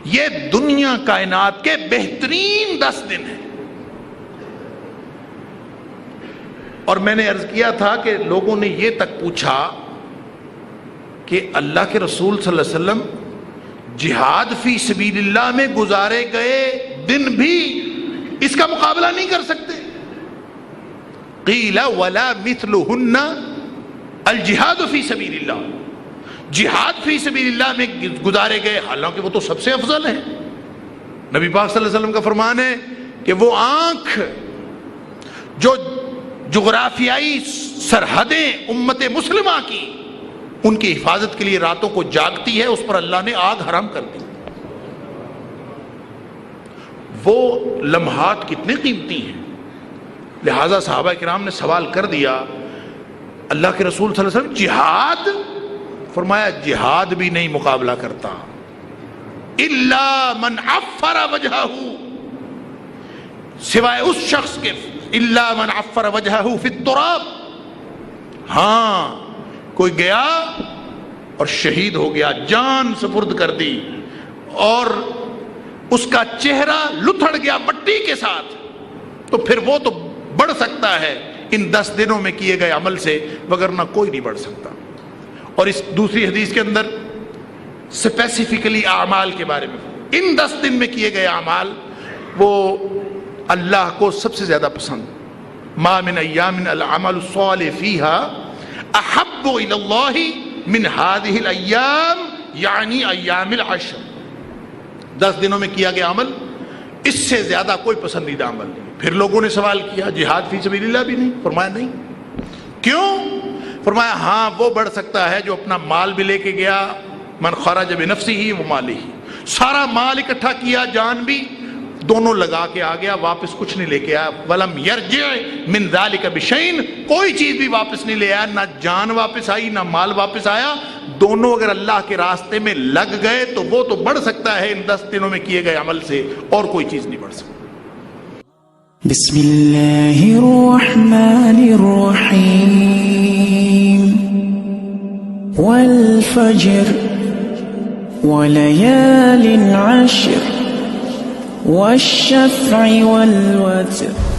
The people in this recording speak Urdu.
یہ دنیا کائنات کے بہترین 10 دن ہیں. اور میں نے عرض کیا تھا کہ لوگوں نے یہ تک پوچھا کہ اللہ کے رسول صلی اللہ علیہ وسلم جہاد فی سبیل اللہ میں گزارے گئے دن بھی اس کا مقابلہ نہیں کر سکتے. قیل ولا مثلہن الجہاد فی سبیل اللہ. جہاد فی سبیل اللہ میں گزارے گئے، حالانکہ وہ تو سب سے افضل ہیں. نبی پاک صلی اللہ علیہ وسلم کا فرمان ہے کہ وہ آنکھ جو جغرافیائی سرحدیں امت مسلمہ کی ان کی حفاظت کے لیے راتوں کو جاگتی ہے، اس پر اللہ نے آگ حرام کر دی. وہ لمحات کتنے قیمتی ہیں. لہذا صحابہ کرام نے سوال کر دیا، اللہ کے رسول صلی اللہ علیہ وسلم جہاد، فرمایا جہاد بھی نہیں مقابلہ کرتا الا من عفر وجہہ، سوائے اس شخص کے، الا من عفر وجہہ فی التراب، ہاں کوئی گیا اور شہید ہو گیا، جان سپرد کر دی اور اس کا چہرہ لتھڑ گیا مٹی کے ساتھ، تو پھر وہ تو بڑھ سکتا ہے ان 10 دنوں میں کیے گئے عمل سے، وگرنہ کوئی نہیں بڑھ سکتا. اور اس دوسری حدیث کے اندر اسپیسیفکلی اعمال کے بارے میں، ان 10 دن میں کیے گئے اعمال وہ اللہ کو سب سے زیادہ پسند. ما من ایام العمل الصالح فیہا احب الی اللہ من هذه الایام، یعنی ایام العشر. 10 دنوں میں کیا گیا عمل اس سے زیادہ کوئی پسندیدہ عمل نہیں. پھر لوگوں نے سوال کیا جہاد فی سبیل اللہ بھی نہیں؟ فرمایا نہیں. کیوں؟ فرمایا ہاں وہ بڑھ سکتا ہے جو اپنا مال بھی لے کے گیا، من خرج بنفسہ ومالہ، سارا مال اکٹھا کیا، جان بھی دونوں لگا کے آ گیا، واپس کچھ نہیں لے کے آیا. ولم یرجع من ذلک بشیء، کوئی چیز بھی واپس نہیں لے آیا، نہ جان واپس آئی نہ مال واپس آیا. دونوں اگر اللہ کے راستے میں لگ گئے تو وہ تو بڑھ سکتا ہے ان 10 دنوں میں کیے گئے عمل سے، اور کوئی چیز نہیں بڑھ سکتی. بسم اللہ الرحمن الرحیم والفجر وليال عشر والشفع والوتر